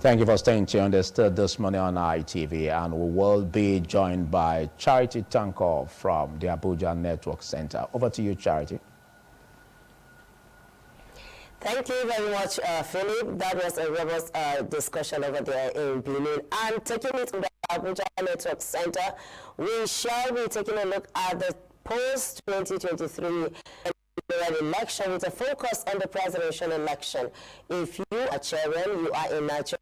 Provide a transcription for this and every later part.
Thank you for staying tuned this morning on ITV, and we will be joined by Charity Tanko from the Abuja Network Center. Over to you, Charity. Thank you very much, Philip. That was a robust discussion over there in Benin. And taking it to the Abuja Network Center, we shall be taking a look at the POST-2023 election with a focus on the presidential election. If you are chairing, you are in Nigeria,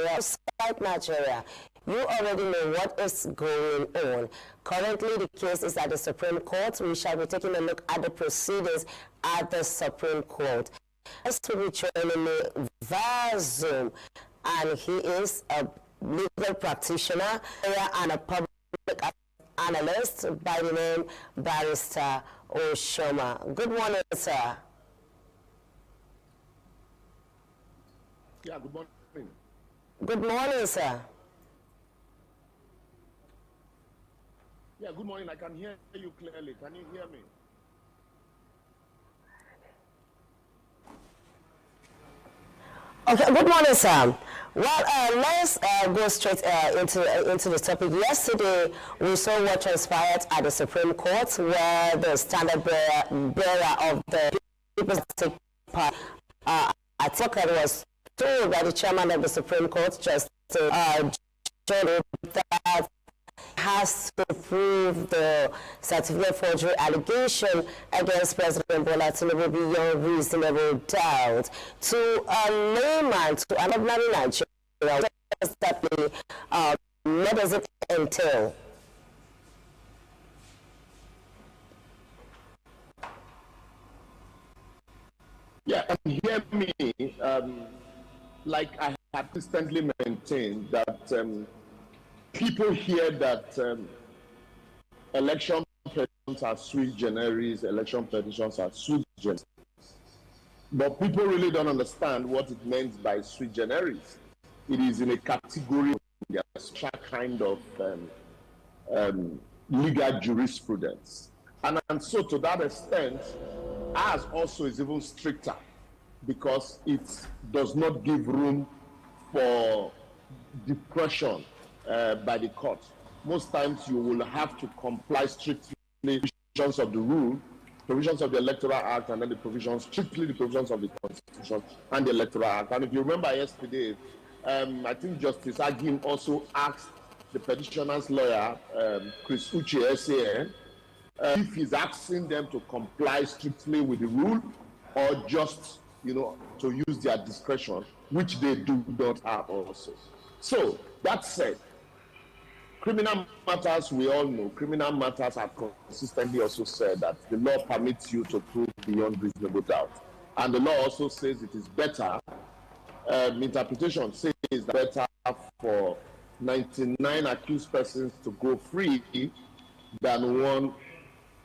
outside Nigeria, you already know what is going on. Currently, the case is at the Supreme Court. We shall be taking a look at the proceedings at the Supreme Court. As to be joining me via Zoom, and he is a legal practitioner and a public analyst by the name Barrister Oshoma. Good morning, sir. Yeah, good morning. Good morning, sir. Yeah, good morning. I can hear you clearly. Can you hear me? Okay, good morning, sir. Well, let's go straight into the topic. Yesterday, we saw what transpired at the Supreme Court, where the standard bearer of the People's Party, Atiku, was told by the chairman of the Supreme Court, Justice John, that has to prove the certificate forgery allegation against President Bola Tinubu beyond reasonable doubt. To a layman, to an ordinary Nigerian, what does it entail? Yeah, and hear me. Like I have consistently maintained that people hear that election petitions are sui generis, election petitions are sui generis. But people really don't understand what it means by sui generis. It is in a category of a special kind of legal jurisprudence. And so to that extent, ours also is even stricter because it does not give room for depression by the court. Most times you will have to comply strictly with the provisions of the rule, provisions of the Electoral Act, and then strictly the provisions of the Constitution and the Electoral Act. And if you remember yesterday, I think Justice Agim also asked the petitioner's lawyer, Chris Uche, SAN, if he's asking them to comply strictly with the rule or just, to use their discretion, which they do not have also. So, that said, criminal matters, we all know, criminal matters have consistently also said that the law permits you to prove beyond reasonable doubt. And the law also says it is better, interpretation says it's better for 99 accused persons to go free than one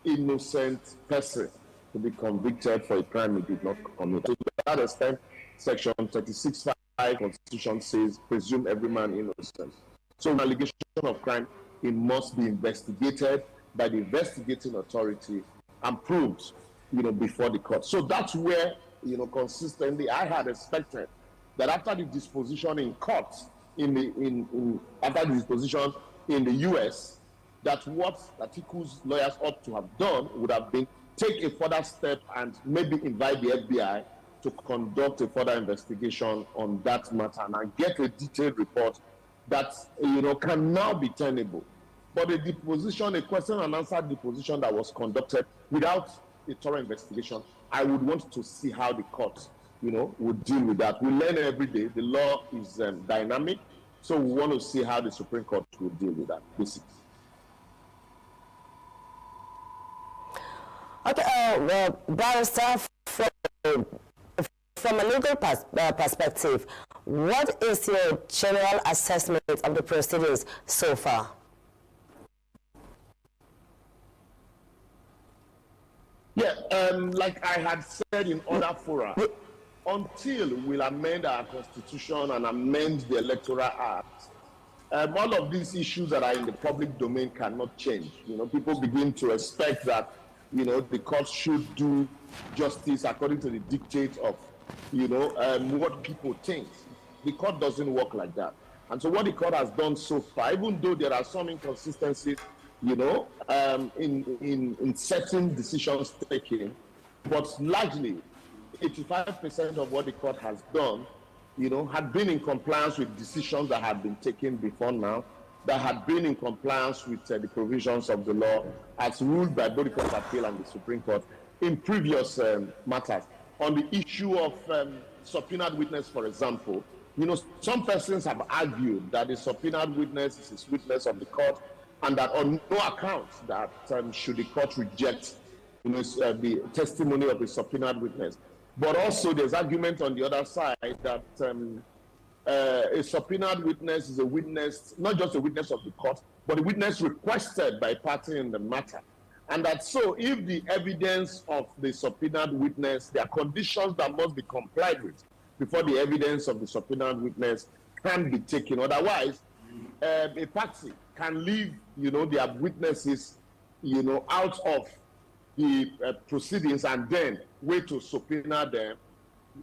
innocent person to be convicted for a crime he did not commit. To that extent, Section 36(5) Constitution says, presume every man innocent. So an allegation of crime, it must be investigated by the investigating authority and proved, before the court. So that's where, consistently, I had expected that after the disposition in court, after the disposition in the U.S., that what Atiku's lawyers ought to have done would have been take a further step and maybe invite the FBI to conduct a further investigation on that matter and get a detailed report that can now be tenable. But a deposition, a question and answer deposition that was conducted without a thorough investigation, I would want to see how the court, would deal with that. We learn every day. The law is dynamic, so we want to see how the Supreme Court will deal with that. Basically. Okay, Barrister, from a legal perspective, what is your general assessment of the proceedings so far? Yeah, like I had said in other fora, until we'll amend our Constitution and amend the Electoral Act, all of these issues that are in the public domain cannot change. People begin to expect that, the court should do justice according to the dictate of, what people think. The court doesn't work like that. And so what the court has done so far, even though there are some inconsistencies, in certain decisions taken, but largely 85% of what the court has done, had been in compliance with decisions that had been taken before now, that had been in compliance with the provisions of the law as ruled by both the Court of Appeal and the Supreme Court in previous matters. On the issue of subpoenaed witness, for example, some persons have argued that the subpoenaed witness is his witness of the court, and that on no account that should the court reject the testimony of the subpoenaed witness. But also there's argument on the other side that a subpoenaed witness is a witness, not just a witness of the court, but a witness requested by a party in the matter. And that so if the evidence of the subpoenaed witness, there are conditions that must be complied with before the evidence of the subpoenaed witness can be taken. Otherwise, a party can leave, their witnesses, out of the proceedings and then wait to subpoena them,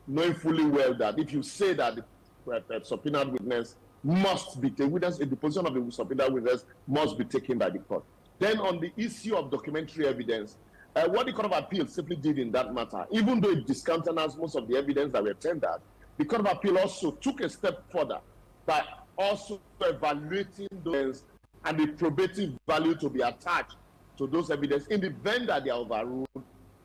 knowing fully well that if you say that the subpoenaed witness must be taken, the position of the subpoenaed witness must be taken by the court. Then on the issue of documentary evidence, what the Court of Appeal simply did in that matter, even though it discountenanced most of the evidence that were tendered, the Court of Appeal also took a step further by also evaluating those and the probative value to be attached to those evidence in the event that they are overruled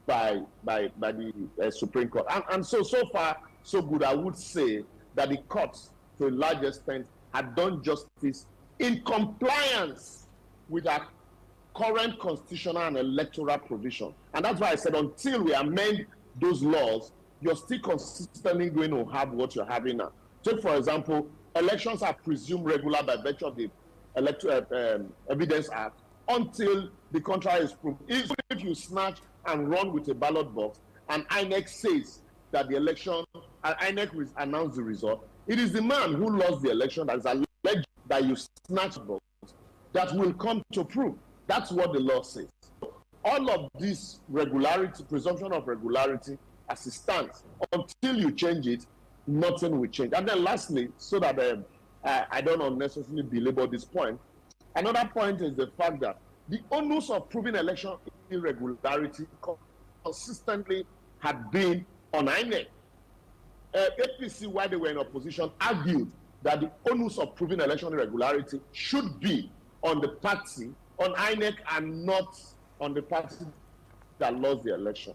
by the Supreme Court. And so far, so good. I would say that the courts, to a large extent, had done justice in compliance with our current constitutional and electoral provision. And that's why I said until we amend those laws, you're still consistently going to have what you're having now. Take, for example, elections are presumed regular by virtue of the Evidence Act until the contrary is proved. Even if you snatch and run with a ballot box and INEC says that the election, INEC will announce the result, it is the man who lost the election that is alleged that you snatched the box that will come to prove. That's what the law says. All of this regularity, presumption of regularity, as it stands, until you change it, nothing will change. And then lastly, so that I don't unnecessarily belabor this point, another point is the fact that the onus of proving election irregularity consistently had been on INEC. APC, while they were in opposition, argued that the onus of proving election irregularity should be on the party, on INEC, and not on the party that lost the election.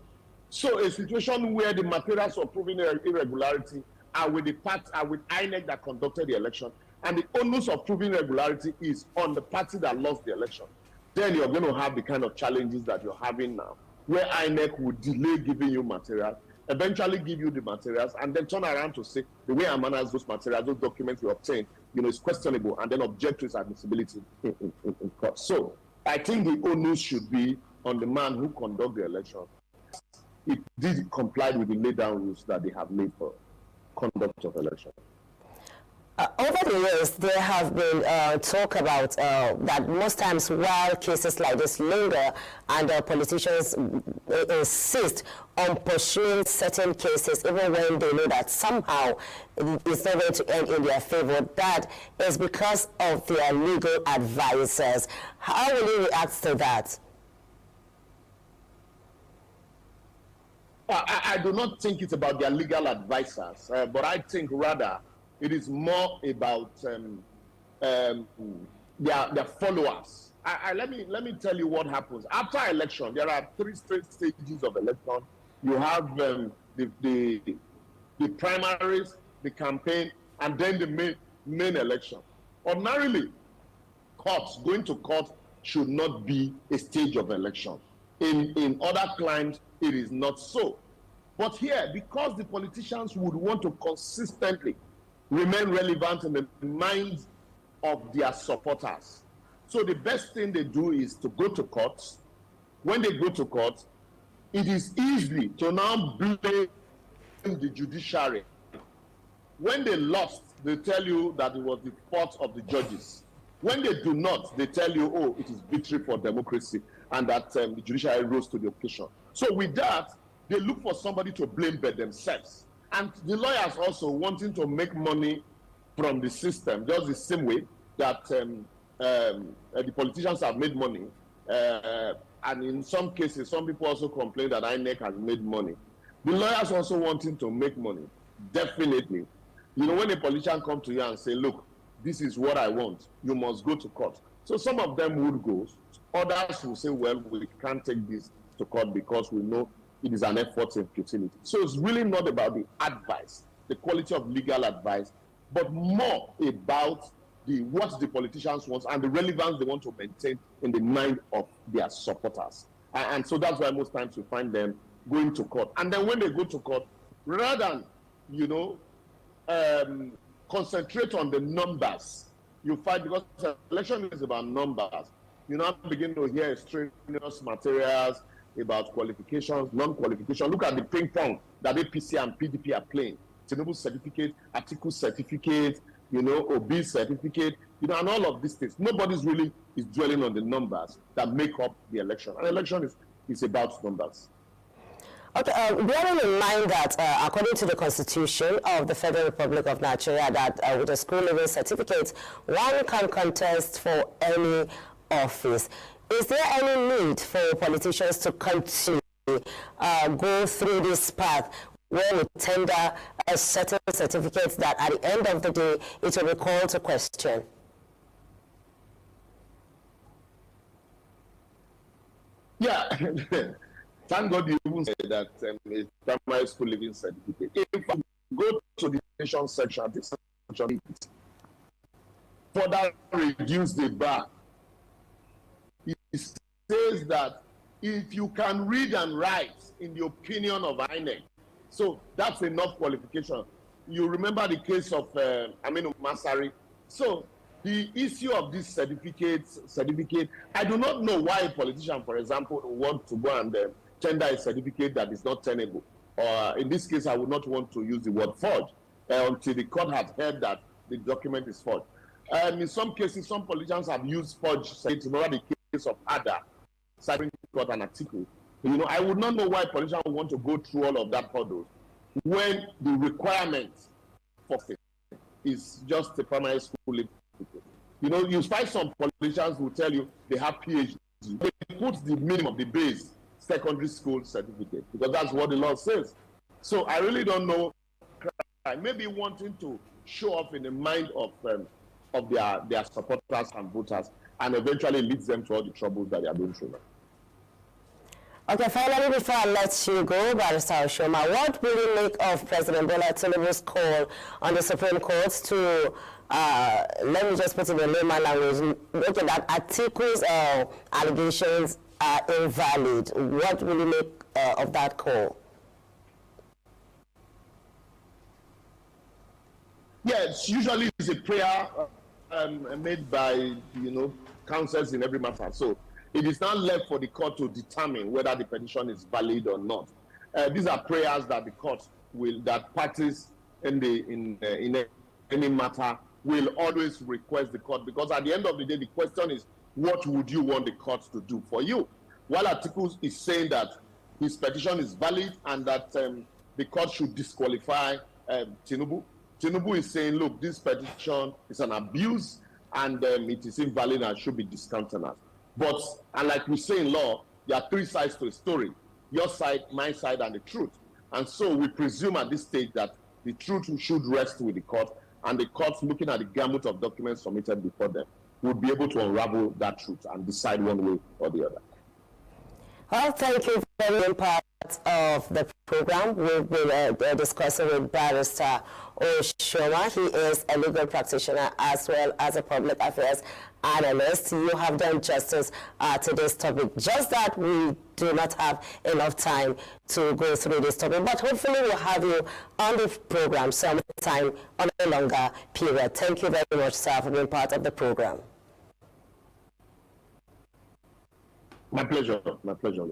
So a situation where the materials of proving irregularity are with the party, are with INEC that conducted the election, and the onus of proving irregularity is on the party that lost the election, then you're going to have the kind of challenges that you're having now, where INEC would delay giving you materials, eventually give you the materials, and then turn around to say the way I manage those materials, those documents you obtain, is questionable, and then object to its admissibility in court. So I think the onus should be on the man who conducted the election. It did comply with the laid down rules that they have made for conduct of election. Over the years, there have been talk about that most times while cases like this linger and politicians insist on pursuing certain cases, even when they know that somehow it's not going to end in their favor, that is because of their legal advisors. How will you react to that? I do not think it's about their legal advisors, but I think rather it is more about their followers. Let me tell you what happens. After election, there are three straight stages of election. You have the primaries, the campaign, and then the main election. Ordinarily, going to court should not be a stage of election. In other climes, it is not so. But here, because the politicians would want to consistently remain relevant in the minds of their supporters, so the best thing they do is to go to court. When they go to court, it is easy to now blame the judiciary. When they lost, they tell you that it was the fault of the judges. When they do not, they tell you, oh, it is victory for democracy, and that the judiciary rose to the occasion. So with that, they look for somebody to blame by themselves. And the lawyers also wanting to make money from the system, just the same way that the politicians have made money. And in some cases, some people also complain that INEC has made money. The lawyers also wanting to make money, definitely. You know, when a politician comes to you and say, look, this is what I want, you must go to court. So some of them would go. Others will say, well, we can't take this to court because we know it is an effort in futility. So it's really not about the advice, the quality of legal advice, but more about what the politicians want and the relevance they want to maintain in the mind of their supporters. And so that's why most times you find them going to court. And then when they go to court, rather than, you know, concentrate on the numbers, you find, because election is about numbers, you now begin to hear extraneous materials about qualifications, non-qualification. Look at the ping pong that APC and PDP are playing. Tinubu certificate, Atiku certificate, you know, Obi certificate, you know, and all of these things. Nobody's really is dwelling on the numbers that make up the election. An election is about numbers. Okay, bearing in mind that according to the Constitution of the Federal Republic of Nigeria, that with a school leaving certificate, one can contest for any office. Is there any need for politicians to continue go through this path where we tender a certain certificate that at the end of the day it will be called to question? Yeah. Thank God you even said that a primary school living certificate. If you go to the nation section, this section further reduce the bar. It says that if you can read and write in the opinion of INEC, so that's enough qualification. You remember the case of Aminu Masari. So the issue of this certificate, I do not know why a politician, for example, want to go and tender a certificate that is not tenable. Or in this case, I would not want to use the word forged until the court has heard that the document is forged. In some cases, some politicians have used forged certificates. Remember the case of Ada, citing court an article. You know, I would not know why politicians want to go through all of that hurdles when the requirement for it is just a primary school living certificate. You know, you find some politicians who tell you they have PhD. They put the minimum, the base, secondary school certificate, because that's what the law says. So I really don't know. Maybe wanting to show off in the mind of their supporters and voters, and eventually leads them to all the troubles that they are going through. Okay, finally, before I let you go, Barrister Oshoma, what will you make of President Bola Tinubu's call on the Supreme Court to, let me just put it in layman language, looking at Atiku's allegations are invalid? What will you make of that call? Yes, usually it's a prayer made by, you know, counsels in every matter. So it is now left for the court to determine whether the petition is valid or not. These are prayers that the court will, that parties in any matter will always request the court, because at the end of the day, the question is, what would you want the court to do for you? While Atiku is saying that his petition is valid and that the court should disqualify Tinubu, Tinubu is saying, look, this petition is an abuse and it is invalid and should be discountenanced. But, and like we say in law, there are three sides to a story: your side, my side, and the truth. And so we presume at this stage that the truth should rest with the court, and the court, looking at the gamut of documents submitted before them, would be able to unravel that truth and decide one way or the other. Well, thank you for being part of the program. We've been discussing with Barrister Oshoma. He is a legal practitioner as well as a public affairs analyst. You have done justice to this topic. Just that we do not have enough time to go through this topic, but hopefully we'll have you on the program sometime on a longer period. Thank you very much, sir, for being part of the program. My pleasure. My pleasure.